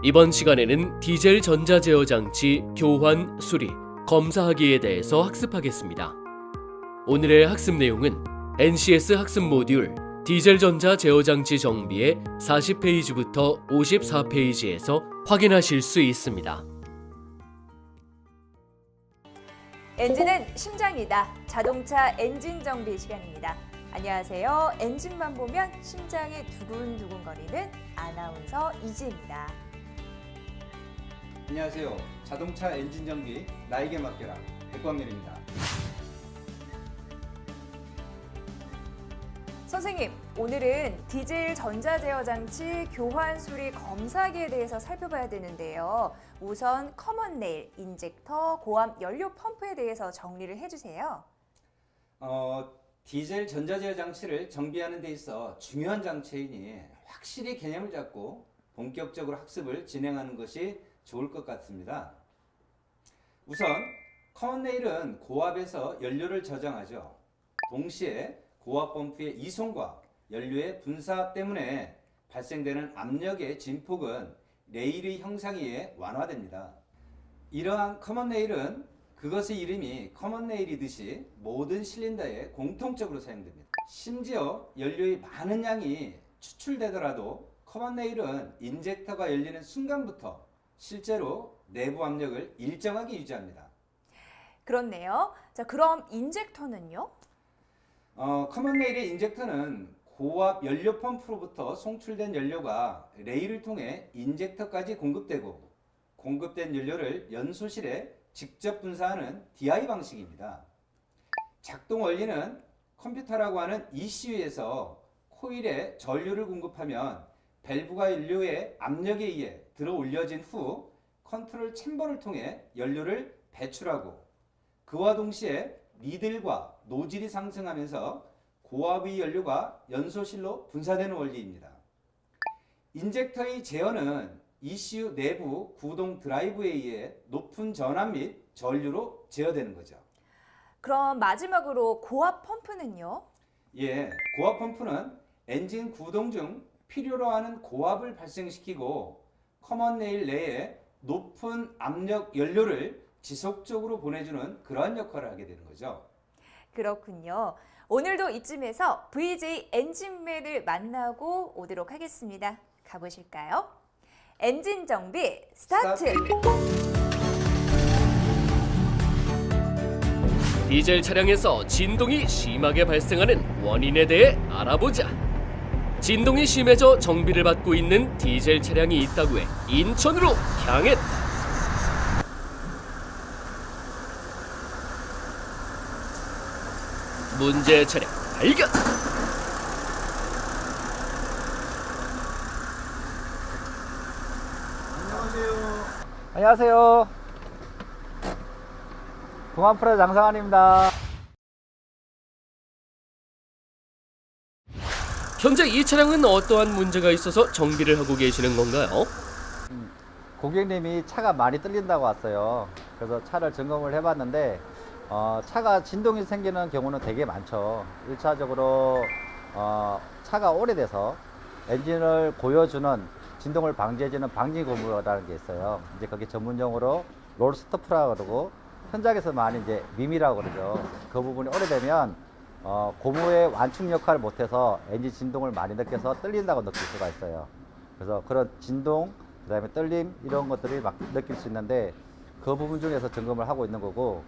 이번 시간에는 디젤 전자제어장치 교환, 수리, 검사하기에 대해서 학습하겠습니다. 오늘의 학습 내용은 NCS 학습 모듈 디젤 전자제어장치 정비의 40페이지부터 54페이지에서 확인하실 수 있습니다. 엔진은 심장이다. 자동차 엔진 정비 시간입니다. 안녕하세요. 엔진만 보면 심장이 두근두근거리는 아나운서 이지입니다. 안녕하세요. 자동차 엔진 정비 나에게 맡겨라 백광렬입니다. 선생님, 오늘은 디젤 전자제어장치 교환 수리 검사기에 대해서 살펴봐야 되는데요. 우선 커먼 레일, 인젝터, 고압 연료 펌프에 대해서 정리를 해주세요. 디젤 전자제어 장치를 정비하는 데 있어 중요한 장치이니 확실히 개념을 잡고 본격적으로 학습을 진행하는 것이 좋을 것 같습니다. 우선 커먼 레일은 고압에서 연료를 저장하죠. 동시에 고압 펌프의 이송과 연료의 분사 때문에 발생되는 압력의 진폭은 레일의 형상에 의해 완화됩니다. 이러한 커먼 레일은 그것의 이름이 커먼 레일이듯이 모든 실린더에 공통적으로 사용됩니다. 심지어 연료의 많은 양이 추출되더라도 커먼 레일은 인젝터가 열리는 순간부터 실제로 내부 압력을 일정하게 유지합니다. 그렇네요. 자, 그럼 인젝터는요? 커먼 레일의 인젝터는 고압 연료 펌프로부터 송출된 연료가 레일을 통해 인젝터까지 공급되고 공급된 연료를 연소실에 직접 분사하는 DI 방식입니다. 작동 원리는 컴퓨터라고 하는 ECU에서 코일에 전류를 공급하면 밸브가 연료의 압력에 의해 들어 올려진 후 컨트롤 챔버를 통해 연료를 배출하고 그와 동시에 니들과 노즐이 상승하면서 고압의 연료가 연소실로 분사되는 원리입니다. 인젝터의 제어는 ECU 내부 구동 드라이브에 의해 높은 전압 및 전류로 제어되는 거죠. 그럼 마지막으로 고압 펌프는요? 예, 고압 펌프는 엔진 구동 중 필요로 하는 고압을 발생시키고 커먼 레일 내에 높은 압력 연료를 지속적으로 보내주는 그러한 역할을 하게 되는 거죠. 그렇군요. 오늘도 이쯤에서 VJ 엔진맨을 만나고 오도록 하겠습니다. 가보실까요? 엔진 정비 스타트! 디젤 차량에서 진동이 심하게 발생하는 원인에 대해 알아보자. 진동이 심해져 정비를 받고 있는 디젤 차량이 있다고 해 인천으로 향했다. 문제 차량 발견! 안녕하세요. 공항프레 장상환입니다. 현재 이 차량은 어떠한 문제가 있어서 정비를 하고 계시는 건가요? 고객님이 차가 많이 떨린다고 왔어요. 그래서 차를 점검을 해봤는데 차가 진동이 생기는 경우는 되게 많죠. 1차적으로 차가 오래돼서 엔진을 고여주는 진동을 방지해주는 방지 고무라는 게 있어요. 이제 그게 전문용어로 롤 스토프라고 그러고 현장에서 많이 이제 밈이라고 그러죠. 그 부분이 오래되면 고무의 완충 역할을 못해서 엔진 진동을 많이 느껴서 떨린다고 느낄 수가 있어요. 그래서 그런 진동, 그 다음에 떨림 이런 것들이 막 느낄 수 있는데 그 부분 중에서 점검을 하고 있는 거고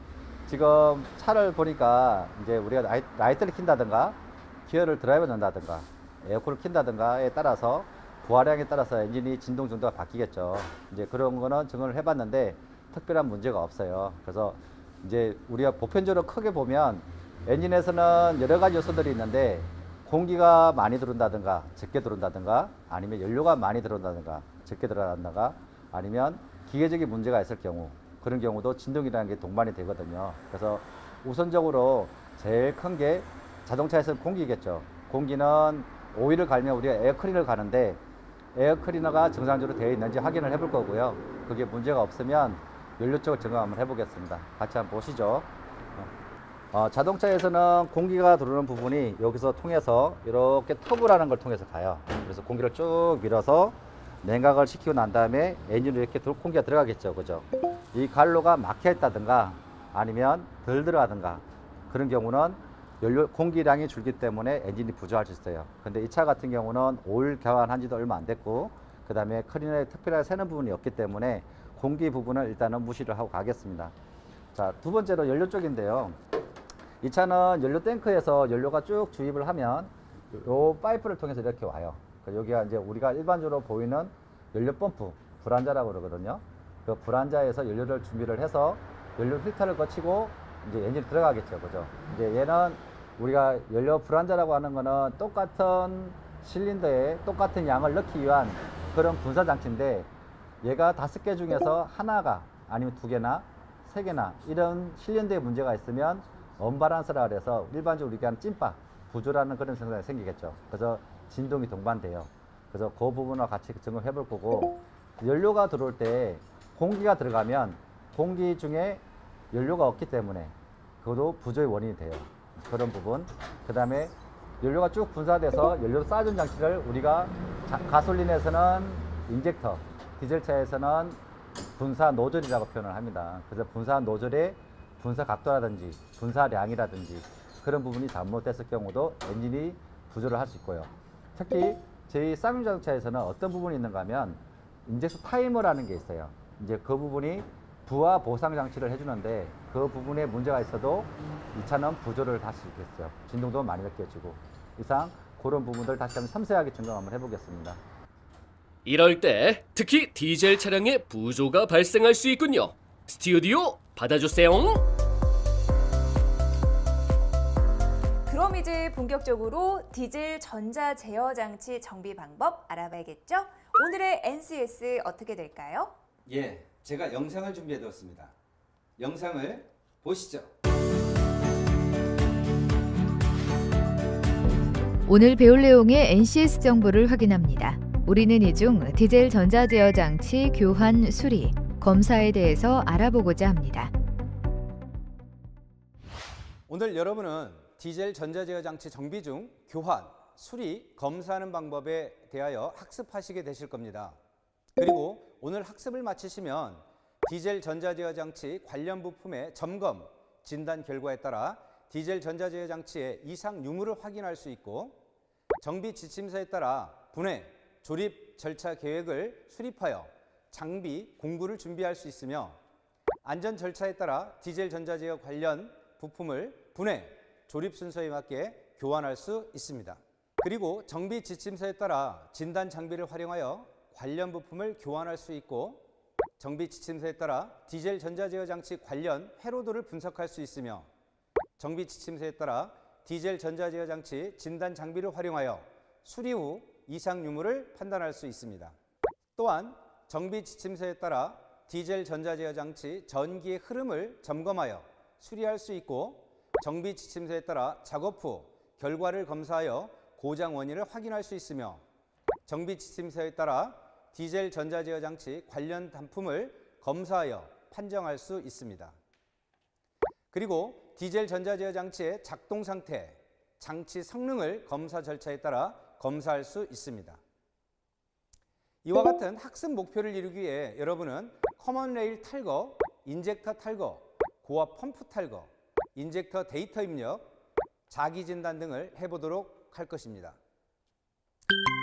지금 차를 보니까 이제 우리가 라이트를 킨다든가 기어를 드라이브 넣는다든가 에어컨을 킨다든가에 따라서 부하량에 따라서 엔진이 진동 정도가 바뀌겠죠. 이제 그런 거는 증언을 해봤는데 특별한 문제가 없어요. 그래서 이제 우리가 보편적으로 크게 보면 엔진에서는 여러 가지 요소들이 있는데 공기가 많이 들어온다든가 적게 들어온다든가 아니면 연료가 많이 들어온다든가 적게 들어간다든가 아니면 기계적인 문제가 있을 경우 그런 경우도 진동이라는 게 동반이 되거든요. 그래서 우선적으로 제일 큰 게 자동차에서는 공기겠죠. 공기는 오일을 갈면 우리가 에어클리너를 가는데 에어클리너가 정상적으로 되어 있는지 확인을 해볼 거고요. 그게 문제가 없으면 연료 쪽을 점검 한번 해보겠습니다. 같이 한번 보시죠. 자동차에서는 공기가 들어오는 부분이 여기서 통해서 이렇게 터브라는 걸 통해서 가요. 그래서 공기를 쭉 밀어서 냉각을 시키고 난 다음에 엔진으로 이렇게 공기가 들어가겠죠. 그죠? 이 갈로가 막혀 있다든가 아니면 덜 들어가든가 그런 경우는 연료 공기량이 줄기 때문에 엔진이 부조할 수 있어요. 근데 이 차 같은 경우는 올 교환한 지도 얼마 안 됐고 그 다음에 클리너에 특별하게 새는 부분이 없기 때문에 공기 부분을 일단은 무시를 하고 가겠습니다. 자, 두 번째로 연료 쪽인데요. 이 차는 연료 탱크에서 연료가 쭉 주입을 하면 요 파이프를 통해서 이렇게 와요. 여기가 이제 우리가 일반적으로 보이는 연료 펌프, 불안자라고 그러거든요. 그 불안자에서 연료를 준비를 해서 연료 필터를 거치고 이제 엔진이 들어가겠죠. 그죠? 이제 얘는 우리가 연료 불안자라고 하는 거는 똑같은 실린더에 똑같은 양을 넣기 위한 그런 분사 장치인데 얘가 5개 중에서 하나가 아니면 2개나 3개나 이런 실린더에 문제가 있으면 언바란스라 그래서 일반적으로 우리가 하는 찐빠, 부조라는 그런 증상이 생기겠죠. 그래서 진동이 동반돼요. 그래서 그 부분을 같이 점검해 볼 거고 연료가 들어올 때 공기가 들어가면 공기 중에 연료가 없기 때문에 그것도 부조의 원인이 돼요. 그런 부분. 그 다음에 연료가 쭉 분사돼서 연료 쌓아준 장치를 우리가 가솔린에서는 인젝터, 디젤차에서는 분사 노즐이라고 표현을 합니다. 그래서 분사 노즐의 분사 각도라든지 분사량이라든지 그런 부분이 잘못됐을 경우도 엔진이 부조를 할 수 있고요. 특히 저희 쌍용 자동차에서는 어떤 부분이 있는가 하면 인젝터 타이머라는 게 있어요. 이제 그 부분이 부하 보상 장치를 해주는데 그 부분에 문제가 있어도 이 차는 부조를 할 수 있겠어요. 진동도 많이 느껴지고. 이상 그런 부분들 다시 한번 섬세하게 점검 한번 해보겠습니다. 이럴 때 특히 디젤 차량에 부조가 발생할 수 있군요. 스튜디오 받아주세요. 그럼 이제 본격적으로 디젤 전자 제어 장치 정비 방법 알아봐야겠죠? 오늘의 NCS 어떻게 될까요? 예, 제가 영상을 준비해 두었습니다. 영상을 보시죠. 오늘 배울 내용의 NCS 정보를 확인합니다. 우리는 이 중 디젤 전자 제어 장치 교환, 수리, 검사에 대해서 알아보고자 합니다. 오늘 여러분은 디젤 전자제어 장치 정비 중 교환, 수리, 검사하는 방법에 대하여 학습하시게 되실 겁니다. 그리고 오늘 학습을 마치시면 디젤 전자제어 장치 관련 부품의 점검, 진단 결과에 따라 디젤 전자제어 장치의 이상 유무를 확인할 수 있고 정비 지침서에 따라 분해, 조립 절차 계획을 수립하여 장비, 공구를 준비할 수 있으며 안전 절차에 따라 디젤 전자제어 관련 부품을 분해, 조립 순서에 맞게 교환할 수 있습니다. 그리고 정비 지침서에 따라 진단 장비를 활용하여 관련 부품을 교환할 수 있고 정비 지침서에 따라 디젤 전자제어 장치 관련 회로도를 분석할 수 있으며 정비 지침서에 따라 디젤 전자제어 장치 진단 장비를 활용하여 수리 후 이상 유무를 판단할 수 있습니다. 또한 정비 지침서에 따라 디젤 전자제어 장치 전기의 흐름을 점검하여 수리할 수 있고 정비 지침서에 따라 작업 후 결과를 검사하여 고장 원인을 확인할 수 있으며 정비 지침서에 따라 디젤 전자제어 장치 관련 단품을 검사하여 판정할 수 있습니다. 그리고 디젤 전자제어 장치의 작동 상태, 장치 성능을 검사 절차에 따라 검사할 수 있습니다. 이와 같은 학습 목표를 이루기 위해 여러분은 커먼 레일 탈거, 인젝터 탈거, 고압 펌프 탈거, 인젝터 데이터 입력, 자기 진단 등을 해보도록 할 것입니다.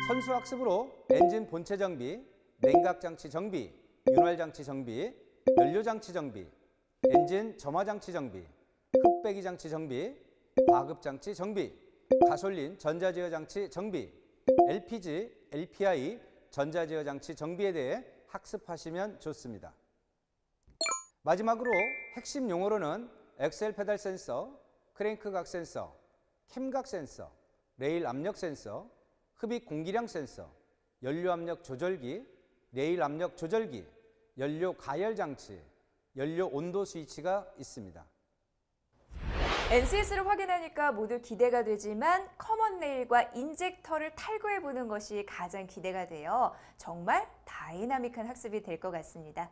선수 학습으로 엔진 본체 정비, 냉각 장치 정비, 윤활 장치 정비, 연료 장치 정비, 엔진 점화 장치 정비, 흡배기 장치 정비, 과급 장치 정비, 가솔린 전자제어 장치 정비, LPG, LPI 전자제어 장치 정비에 대해 학습하시면 좋습니다. 마지막으로 핵심 용어로는 엑셀 페달 센서, 크랭크 각 센서, 캠각 센서, 레일 압력 센서, 흡입 공기량 센서, 연료 압력 조절기, 레일 압력 조절기, 연료 가열 장치, 연료 온도 스위치가 있습니다. NCS를 확인하니까 모두 기대가 되지만 커먼 레일과 인젝터를 탈거해 보는 것이 가장 기대가 돼요. 정말 다이나믹한 학습이 될 것 같습니다.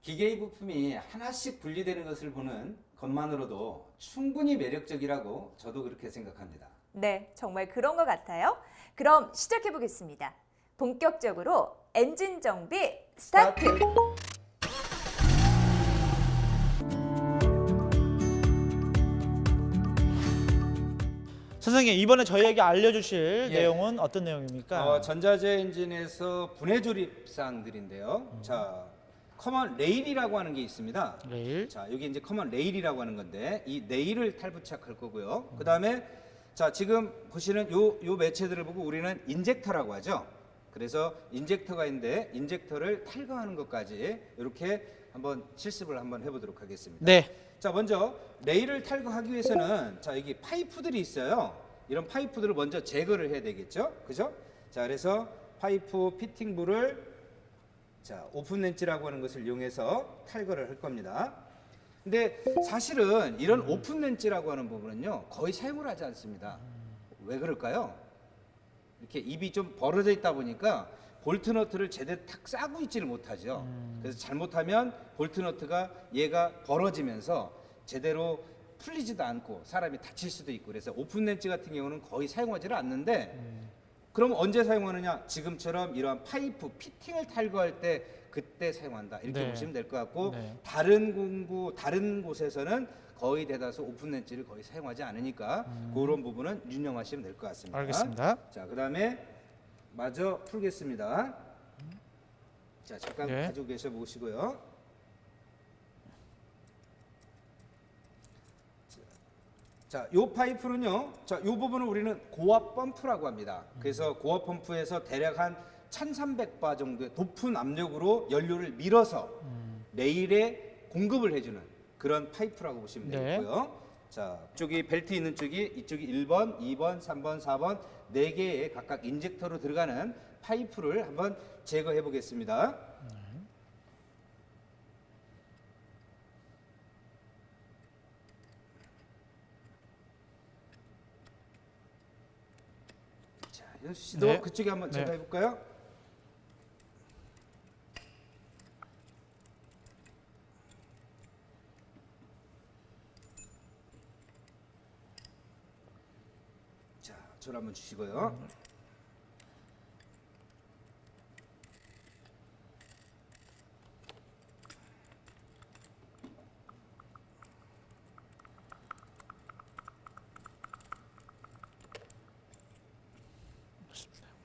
기계의 부품이 하나씩 분리되는 것을 보는 것만으로도 충분히 매력적이라고 저도 그렇게 생각합니다. 네, 정말 그런 것 같아요. 그럼 시작해 보겠습니다. 본격적으로 엔진 정비 스타트! 선생님, 이번에 저희에게 알려주실 예. 내용은 어떤 내용입니까? 전자제 엔진에서 분해 조립 사항들인데요. 자, 커먼 레일이라고 하는 게 있습니다. 레일. 자, 여기 이제 커먼 레일이라고 하는 건데 이 레일을 탈부착할 거고요. 그다음에 자, 지금 보시는 요 매체들을 보고 우리는 인젝터라고 하죠. 그래서 인젝터가 있는데 인젝터를 탈거하는 것까지 이렇게 한번 실습을 한번 해보도록 하겠습니다. 네. 자, 먼저 레일을 탈거하기 위해서는 자, 여기 파이프들이 있어요. 이런 파이프들을 먼저 제거를 해야 되겠죠. 그죠? 자, 그래서 파이프 피팅부를 자, 오픈 렌치라고 하는 것을 이용해서 탈거를 할 겁니다. 근데 사실은 이런 오픈 렌치라고 하는 부분은요, 거의 사용을 하지 않습니다. 왜 그럴까요? 이렇게 입이 좀 벌어져 있다 보니까 볼트 너트를 제대로 탁 싸고 있지를 못하죠. 그래서 잘못하면 볼트 너트가 얘가 벌어지면서 제대로 풀리지도 않고 사람이 다칠 수도 있고, 그래서 오픈 렌치 같은 경우는 거의 사용하지를 않는데 그럼 언제 사용하느냐? 지금처럼 이러한 파이프 피팅을 탈거할 때 그때 사용한다, 이렇게 네. 보시면 될 것 같고, 네. 다른 곳에서는 거의 대다수 오픈 렌치를 거의 사용하지 않으니까 그런 부분은 유념하시면 될 것 같습니다. 알겠습니다. 자, 그다음에 마저 풀겠습니다. 자, 잠깐 네. 가지고 계셔 보시고요. 자, 요 파이프는요. 자, 요 부분을 우리는 고압 펌프라고 합니다. 그래서 고압 펌프에서 대략 한 1300바 정도의 높은 압력으로 연료를 밀어서 레일에 공급을 해주는 그런 파이프라고 보시면 네. 되겠고요. 자, 이쪽이 벨트 있는 쪽이 이쪽이 1번, 2번, 3번, 4번 4개의 각각 인젝터로 들어가는 파이프를 한번 제거해 보겠습니다. 자, 연수 씨도 네. 그쪽에 한번 네. 제거해 볼까요? 자, 줄 한번 주시고요.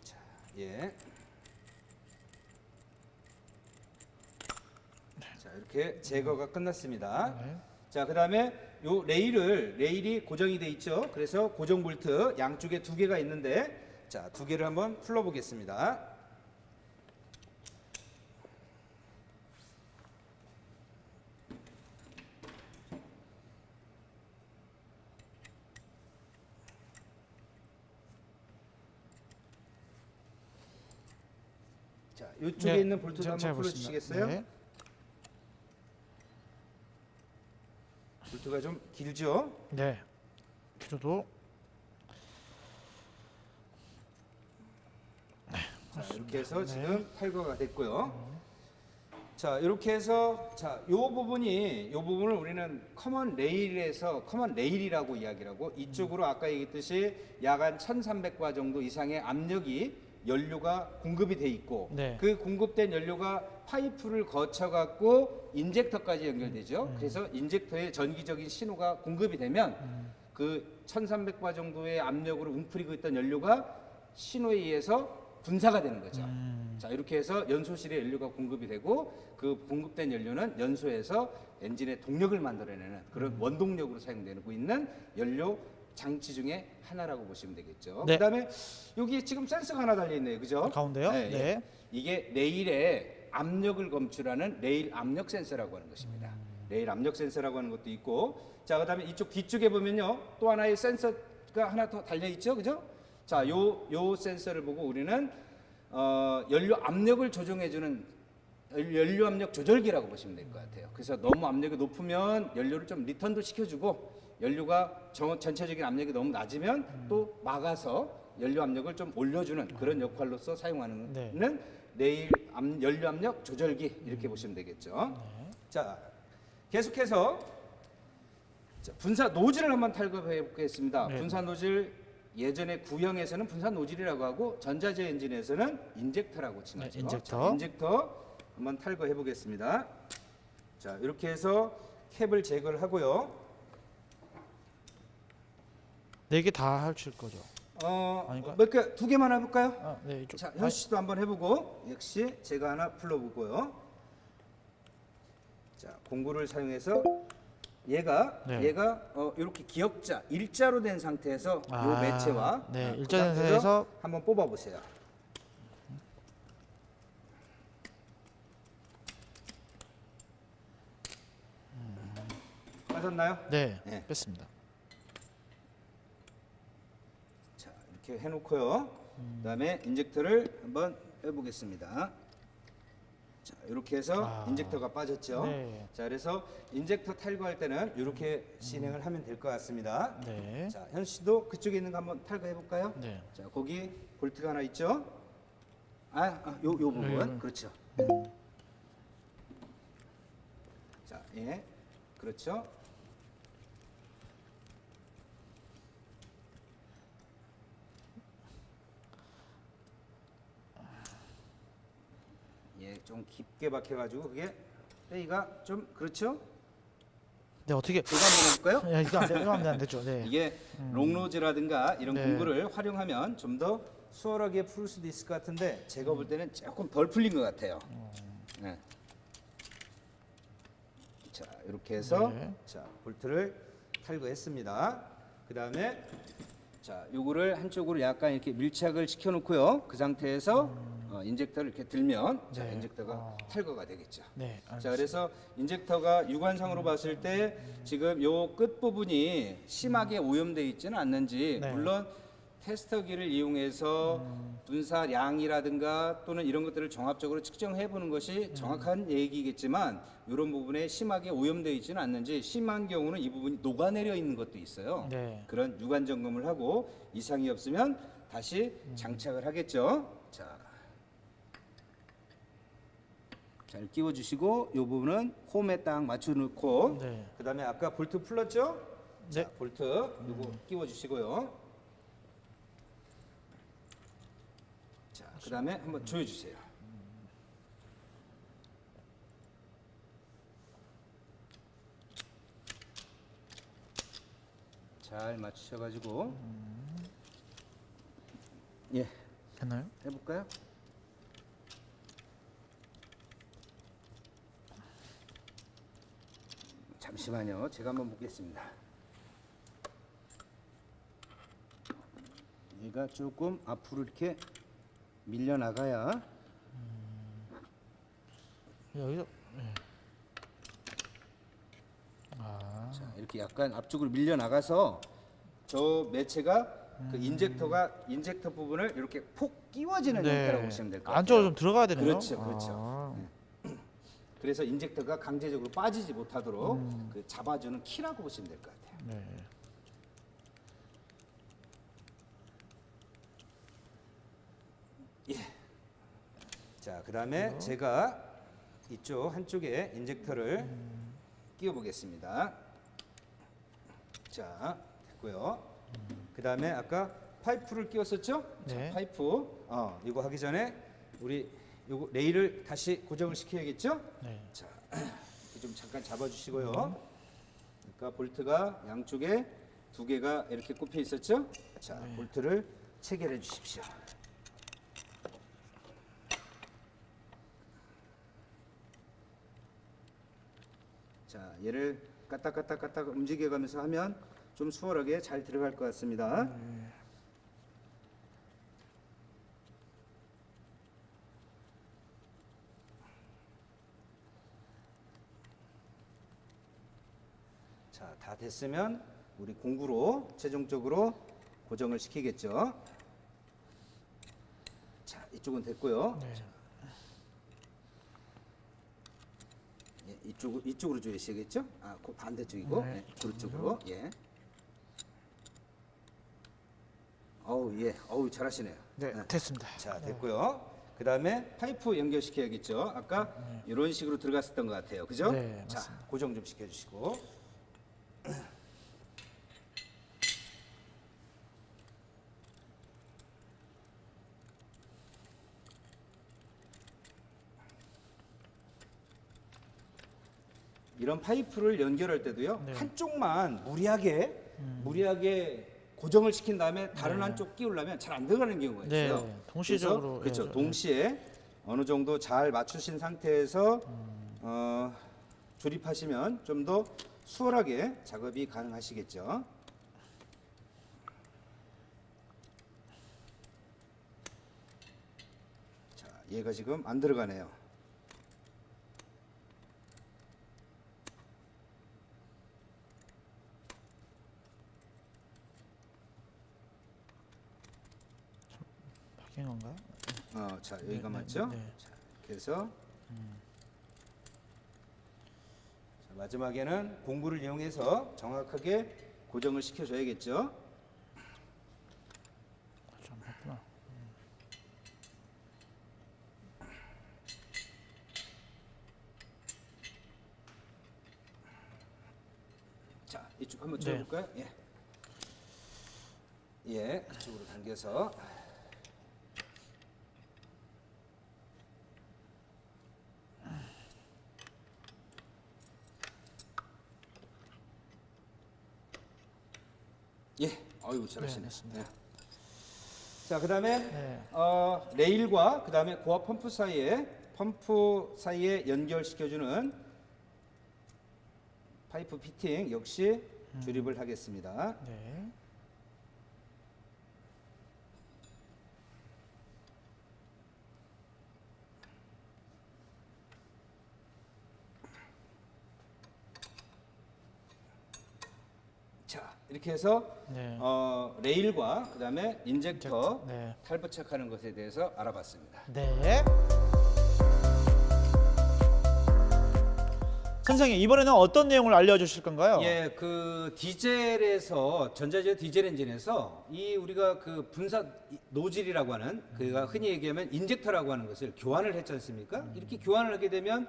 자, 예. 자, 이렇게 제거가 끝났습니다. 네. 자, 그다음에 요 레일이 고정이 돼 있죠. 그래서 고정 볼트 양쪽에 2개가 있는데 자, 2개를 한번 풀러 보겠습니다. 자, 이쪽에 네. 있는 볼트도 잘 한번 풀어 보겠습니다. 주시겠어요? 네. 볼트가 좀 길죠? 네. 길어도 자, 이렇게 해서 네. 지금 탈거가 됐고요. 자, 이렇게 해서 자, 요 부분을 우리는 커먼 레일이라고 이야기를 하고, 이쪽으로 아까 얘기했듯이 약 한 1300바 정도 이상의 압력이 연료가 공급이 돼 있고, 네. 그 공급된 연료가 파이프를 거쳐 갖고 인젝터까지 연결되죠. 그래서 인젝터에 전기적인 신호가 공급이 되면 그 1300바 정도의 압력으로 웅크리고 있던 연료가 신호에 의해서 분사가 되는 거죠. 자, 이렇게 해서 연소실에 연료가 공급이 되고, 그 공급된 연료는 연소에서 엔진의 동력을 만들어내는 그런 원동력으로 사용되고 있는 연료 장치 중에 하나라고 보시면 되겠죠. 네. 그다음에 여기 지금 센서가 하나 달려 있네요, 그죠? 가운데요? 네, 네. 예. 이게 레일에 압력을 검출하는 레일 압력 센서라고 하는 것입니다. 레일 압력 센서라고 하는 것도 있고, 자, 그다음에 이쪽 뒤쪽에 보면요, 또 하나의 센서가 하나 더 달려 있죠, 그죠? 자, 요 센서를 보고 우리는 연료 압력을 조정해주는 연료 압력 조절기라고 보시면 될 것 같아요. 그래서 너무 압력이 높으면 연료를 좀 리턴도 시켜주고, 연료가 전체적인 압력이 너무 낮으면 또 막아서 연료 압력을 좀 올려주는 그런 역할로서 사용하는 네. 레일 연료 압력 조절기, 이렇게 보시면 되겠죠. 자, 계속해서 자, 분사 노즐을 한번 탈거해 보겠습니다. 네. 분사 노즐 예전에 구형에서는 분산 노즐이라고 하고 전자제어 엔진에서는 인젝터라고 칭하죠. 네, 인젝터. 자, 인젝터 한번 탈거해 보겠습니다. 자, 이렇게 해서 캡을 제거를 하고요. 4개 다 하실 거죠? 아닌가? 몇 개, 2개만 해볼까요? 아, 네, 이쪽. 자, 현수 씨도 한번 해보고 역시 제가 하나 풀러보고요. 자, 공구를 사용해서 얘가 네. 이렇게 기역자 일자로 된 상태에서 요 매체와 네, 그 일자된 상태에서 상태에서 한번 뽑아보세요. 빠졌나요? 네, 네. 뺐습니다. 자, 이렇게 해놓고요. 그다음에 인젝터를 한번 빼보겠습니다. 자, 이렇게 해서 인젝터가 빠졌죠. 네. 자, 그래서 인젝터 탈거할 때는 이렇게 진행을 하면 될 것 같습니다. 네. 자, 현수 씨도 그쪽에 있는 거 한번 탈거해 볼까요? 네. 자, 거기 볼트가 하나 있죠? 요 부분. 네. 그렇죠. 자, 예. 그렇죠. 예, 좀 깊게 박혀가지고 그게 빼기가 좀 그렇죠? 네, 어떻게? 제가 한번 해볼까요? 야, 이거 안 되죠. 네. 이게 롱로즈라든가 이런 네. 공구를 활용하면 좀 더 수월하게 풀 수도 있을 것 같은데 제가 볼 때는 조금 덜 풀린 것 같아요. 네. 자, 이렇게 해서 네. 자, 볼트를 탈거했습니다. 그 다음에 자, 요거를 한쪽으로 약간 이렇게 밀착을 시켜놓고요. 그 상태에서 인젝터를 이렇게 들면 자, 네. 인젝터가 탈거가 되겠죠. 네. 자, 그래서 인젝터가 육안상으로 봤을 때 지금 요 끝 부분이 심하게 오염되어 있지는 않는지 네. 물론 테스터기를 이용해서 분사량이라든가 또는 이런 것들을 종합적으로 측정해 보는 것이 정확한 얘기겠지만 이런 부분에 심하게 오염되어 있지는 않는지 심한 경우는 이 부분이 녹아내려 있는 것도 있어요. 네. 그런 육안 점검을 하고 이상이 없으면 다시 장착을 하겠죠. 자, 잘 끼워주시고 이 부분은 홈에 딱 맞춰놓고 네. 그 다음에 아까 볼트 풀었죠? 네. 자, 볼트 요거 끼워주시고요. 자, 그 다음에 한번 조여주세요. 잘 맞추셔가지고 예, 됐나요? 해볼까요? 잠시만요. 제가 한번 보겠습니다. 얘가 조금 앞으로 이렇게 밀려 나가야 여기서. 네. 아. 자, 이렇게 약간 앞쪽으로 밀려 나가서 저 매체가 그 인젝터 부분을 이렇게 폭 끼워지는 형태라고 보시면 될 것 같아요. 안쪽으로 좀 들어가야 되네요. 그렇죠, 그렇죠. 아. 그래서 인젝터가 강제적으로 빠지지 못하도록 그 잡아주는 키라고 보시면 될 것 같아요. 네. 자, 그 다음에 제가 이쪽 한쪽에 인젝터를 끼워 보겠습니다. 자, 됐고요. 그 다음에 아까 파이프를 끼웠었죠? 네. 자, 파이프 이거 하기 전에 우리 요거 레일을 다시 고정을 시켜야겠죠? 네. 자, 이렇게 좀 잠깐 잡아주시고요. 그러니까 볼트가 양쪽에 2개가 이렇게 꼽혀 있었죠? 자, 볼트를 체결해 주십시오. 자, 얘를 까딱까딱 움직여가면서 하면 좀 수월하게 잘 들어갈 것 같습니다. 자, 다 됐으면 우리 공구로 최종적으로 고정을 시키겠죠. 자, 이쪽은 됐고요. 네. 예, 이쪽으로 조이시겠죠? 그 반대쪽이고, 네, 예, 그쪽으로. 예. 예, 잘하시네요. 네, 됐습니다. 자, 됐고요. 그 다음에 파이프 연결시켜야겠죠. 아까 이런 식으로 들어갔었던 것 같아요. 그죠? 네, 자, 맞습니다. 고정 좀 시켜주시고. 이런 파이프를 연결할 때도요. 네. 한쪽만 무리하게 고정을 시킨 다음에 다른 한쪽 끼우려면 잘 안 들어가는 경우가 있어요. 네, 동시적으로 그렇죠. 해야죠. 동시에 어느 정도 잘 맞추신 상태에서 조립하시면 좀 더 수월하게 작업이 가능하시겠죠. 자, 얘가 지금 안 들어가네요. 바뀐 건가요? 자, 여기가 네, 맞죠? 네. 자, 이렇게 해서 자, 마지막에는 공구를 이용해서 정확하게 고정을 시켜줘야겠죠. 좀 했구나. 자, 이쪽 한번 네. 줘볼까요? 예. 예, 그쪽으로 당겨서. 예, 아이고 잘하시네. 네, 됐습니다. 예. 자, 그다음에 네. 레일과 그다음에 고압 펌프 사이에 연결시켜주는 파이프 피팅 역시 조립을 하겠습니다. 네. 자, 이렇게 해서 네. 레일과 그다음에 인젝터 네. 탈부착하는 것에 대해서 알아봤습니다. 네. 선생님, 이번에는 어떤 내용을 알려주실 건가요? 예, 그 디젤에서 전자제어 디젤 엔진에서 이 우리가 그 분사 노즐이라고 하는 그가 흔히 얘기하면 인젝터라고 하는 것을 교환을 했지 않습니까? 이렇게 교환을 하게 되면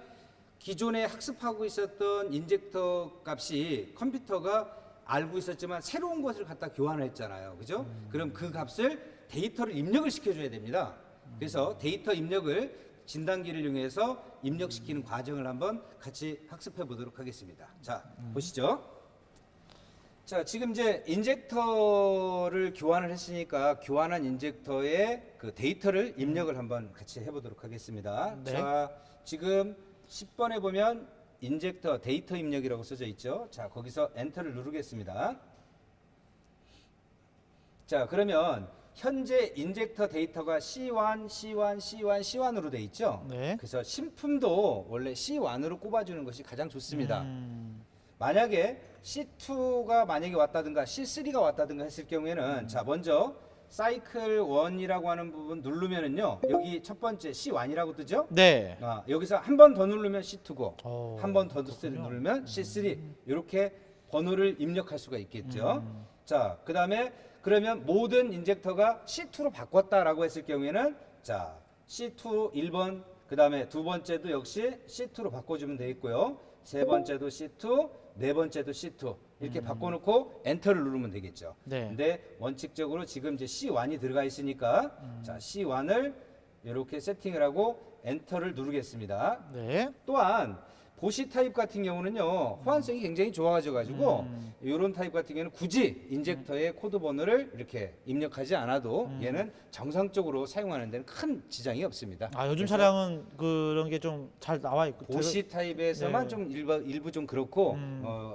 기존에 학습하고 있었던 인젝터 값이 컴퓨터가 알고 있었지만 새로운 것을 갖다 교환을 했잖아요. 그죠? 그럼 그 값을 데이터를 입력을 시켜줘야 됩니다. 그래서 데이터 입력을 진단기를 이용해서 입력시키는 과정을 한번 같이 학습해 보도록 하겠습니다. 자, 보시죠. 자, 지금 이제 인젝터를 교환을 했으니까 교환한 인젝터의 그 데이터를 입력을 한번 같이 해보도록 하겠습니다. 네. 자, 지금 10번에 보면 인젝터 데이터 입력이라고 써져 있죠. 자, 거기서 엔터를 누르겠습니다. 자, 그러면 현재 인젝터 데이터가 C1, C1, C1, C1으로 돼 있죠. 네. 그래서 신품도 원래 C1으로 꼽아주는 것이 가장 좋습니다. 음. 만약에 C2가 만약에 왔다든가 C3가 왔다든가 했을 경우에는 자, 먼저 사이클 1이라고 하는 부분 누르면은요, 여기 첫 번째 C1이라고 뜨죠. 네. 여기서 한 번 더 누르면 C2고 오, 한 번 더 그렇군요. 누르면 C3 이렇게 번호를 입력할 수가 있겠죠. 자, 그다음에 그러면 모든 인젝터가 C2로 바꿨다라고 했을 경우에는 자, C2 1번 그다음에 두 번째도 역시 C2로 바꿔주면 되겠고요. 세 번째도 C2, 네 번째도 C2 이렇게 바꿔놓고 엔터를 누르면 되겠죠. 네. 근데 원칙적으로 지금 이제 C1이 들어가 있으니까 자, C1을 이렇게 세팅을 하고 엔터를 누르겠습니다. 네. 또한 보시 타입 같은 경우는요, 호환성이 굉장히 좋아가지고 이런 타입 같은 경우는 굳이 인젝터의 코드 번호를 이렇게 입력하지 않아도 얘는 정상적으로 사용하는 데는 큰 지장이 없습니다. 아, 요즘 그래서 차량은 그런 게 좀 잘 나와 있고. 보시 타입에서만 네. 좀 일부 좀 그렇고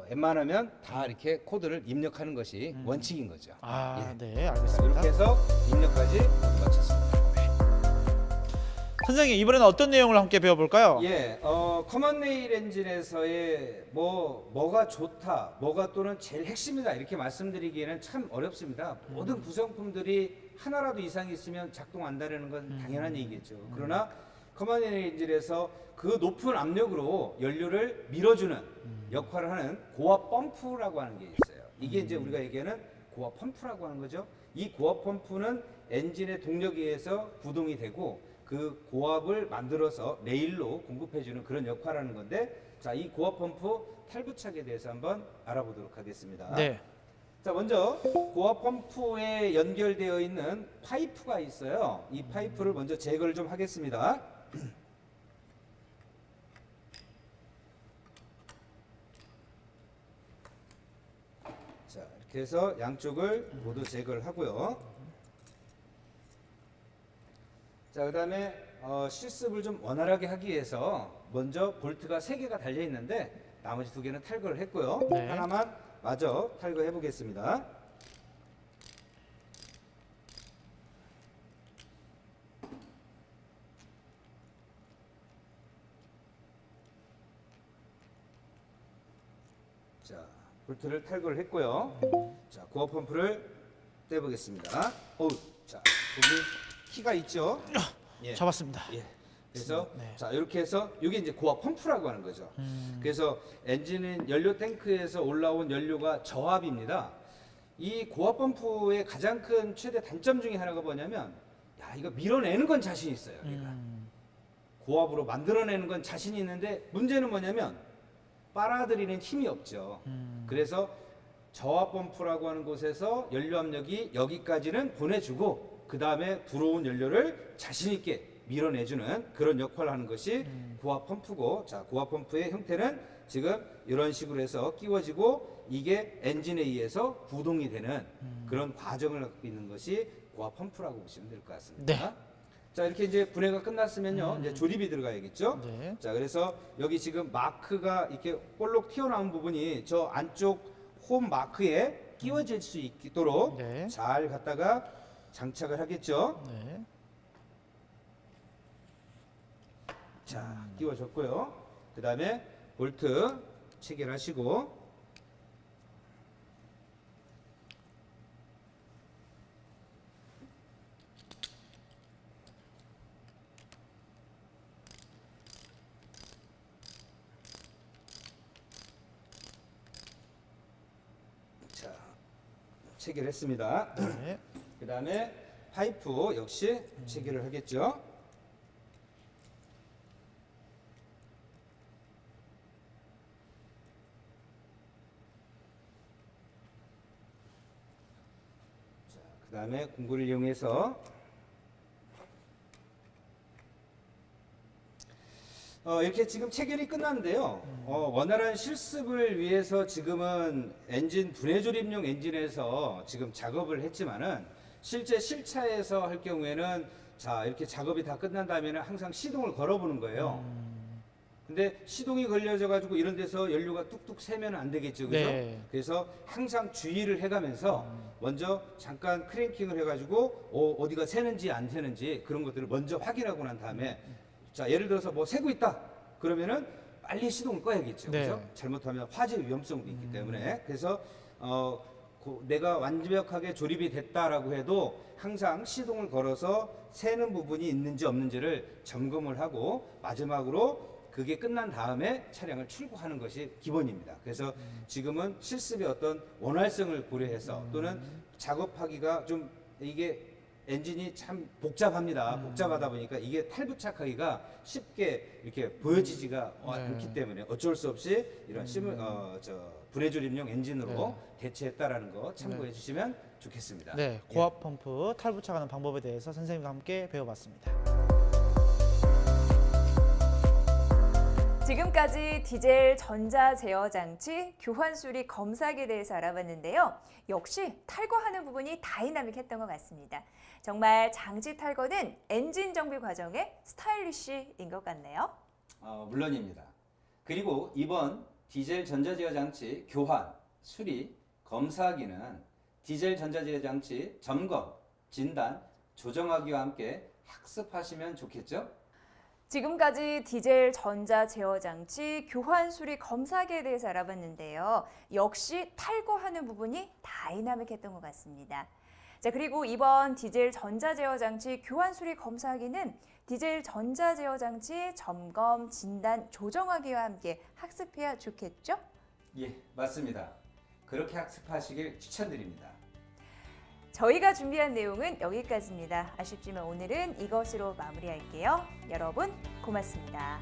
웬만하면 다 이렇게 코드를 입력하는 것이 원칙인 거죠. 아, 예. 네, 자, 알겠습니다. 이렇게 해서 입력까지 모두 마쳤습니다. 선생님, 이번에는 어떤 내용을 함께 배워볼까요? 예, 커먼 네일 엔진에서의 뭐가 좋다, 뭐가 또는 제일 핵심이다 이렇게 말씀드리기에는 참 어렵습니다. 모든 구성품들이 하나라도 이상이 있으면 작동한다는 건 당연한 얘기겠죠. 그러나 커먼 네일 엔진에서 그 높은 압력으로 연료를 밀어주는 역할을 하는 고압 펌프라고 하는 게 있어요. 이게 이제 우리가 얘기하는 고압 펌프라고 하는 거죠. 이 고압 펌프는 엔진의 동력에 의해서 구동이 되고 그 고압을 만들어서 레일로 공급해주는 그런 역할을 하는 건데, 자, 이 고압 펌프 탈부착에 대해서 한번 알아보도록 하겠습니다. 네. 자, 먼저 고압 펌프에 연결되어 있는 파이프가 있어요. 이 파이프를 먼저 제거를 좀 하겠습니다. 이렇게 해서 양쪽을 모두 제거를 하고요. 자, 그다음에 실습을 좀 원활하게 하기 위해서 먼저 볼트가 3개가 달려 있는데 나머지 2개는 탈거를 했고요. 네. 하나만 마저 탈거해 보겠습니다. 자, 볼트를 탈거를 했고요. 자, 고압 펌프를 떼보겠습니다. 자, 여기 키가 있죠? 예. 잡았습니다. 예. 그래서 네. 자, 이렇게 해서 이게 이제 고압 펌프라고 하는 거죠. 그래서 엔진은 연료 탱크에서 올라온 연료가 저압입니다. 이 고압 펌프의 가장 큰 최대 단점 중에 하나가 뭐냐면, 야, 이거 밀어내는 건 자신 있어요. 얘가. 고압으로 만들어내는 건 자신이 있는데 문제는 뭐냐면 빨아들이는 힘이 없죠. 그래서 저압 펌프라고 하는 곳에서 연료 압력이 여기까지는 보내주고 그 다음에 들어온 연료를 자신 있게 밀어내주는 그런 역할을 하는 것이 고압 펌프고, 자, 고압 펌프의 형태는 지금 이런 식으로 해서 끼워지고 이게 엔진에 의해서 구동이 되는 그런 과정을 갖고 있는 것이 고압 펌프라고 보시면 될 것 같습니다. 네. 자, 이렇게 이제 분해가 끝났으면요, 이제 조립이 들어가야겠죠. 네. 자, 그래서 여기 지금 마크가 이렇게 볼록 튀어나온 부분이 저 안쪽 홈 마크에 끼워질 수 있도록 네. 잘 갖다가 장착을 하겠죠. 네. 자, 끼워줬고요. 그 다음에 볼트 체결하시고, 자, 체결했습니다. 네. 그 다음에 파이프 역시 체결을 하겠죠. 그 다음에 공구를 이용해서 이렇게 지금 체결이 끝났는데요. 원활한 실습을 위해서 지금은 엔진 분해 조립용 엔진에서 지금 작업을 했지만은 실제 실차에서 할 경우에는 자, 이렇게 작업이 다 끝난 다음에는 항상 시동을 걸어보는 거예요. 근데 시동이 걸려져 가지고 이런 데서 연료가 뚝뚝 새면 안 되겠죠. 그죠? 네. 그래서 항상 주의를 해가면서 먼저 잠깐 크랭킹을 해가지고 어디가 새는지 안 새는지 그런 것들을 먼저 확인하고 난 다음에, 자, 예를 들어서 뭐 새고 있다 그러면은 빨리 시동을 꺼야겠죠. 네. 그죠? 잘못하면 화재 위험성도 있기 때문에. 그래서 내가 완벽하게 조립이 됐다라고 해도 항상 시동을 걸어서 새는 부분이 있는지 없는지를 점검을 하고 마지막으로 그게 끝난 다음에 차량을 출고하는 것이 기본입니다. 그래서 지금은 실습의 어떤 원활성을 고려해서 또는 작업하기가 좀, 이게 엔진이 참 복잡합니다. 복잡하다 보니까 이게 탈부착하기가 쉽게 이렇게 보여지지가 않기 때문에 어쩔 수 없이 이런 분해 조립용 엔진으로 대체했다라는 거 참고해 주시면 좋겠습니다. 네. 고압 펌프 탈부착하는 방법에 대해서 선생님과 함께 배워봤습니다. 지금까지 디젤 전자 제어 장치 교환 수리 검사기에 대해서 알아봤는데요. 역시 탈거하는 부분이 다이나믹했던 것 같습니다. 정말 장치 탈거는 엔진 정비 과정의 스타일리시인 것 같네요. 물론입니다. 그리고 이번 디젤 전자제어 장치 교환, 수리, 검사하기는 디젤 전자제어 장치 점검, 진단, 조정하기와 함께 학습하시면 좋겠죠? 지금까지 디젤 전자 제어 장치 교환 수리 검사기에 대해서 알아봤는데요. 역시 탈거하는 부분이 다이나믹했던 것 같습니다. 자, 그리고 이번 디젤 전자 제어 장치 교환 수리 검사기는 디젤 전자 제어 장치 점검, 진단, 조정하기와 함께 학습해야 좋겠죠? 예, 맞습니다. 그렇게 학습하시길 추천드립니다. 저희가 준비한 내용은 여기까지입니다. 아쉽지만 오늘은 이것으로 마무리할게요. 여러분 고맙습니다.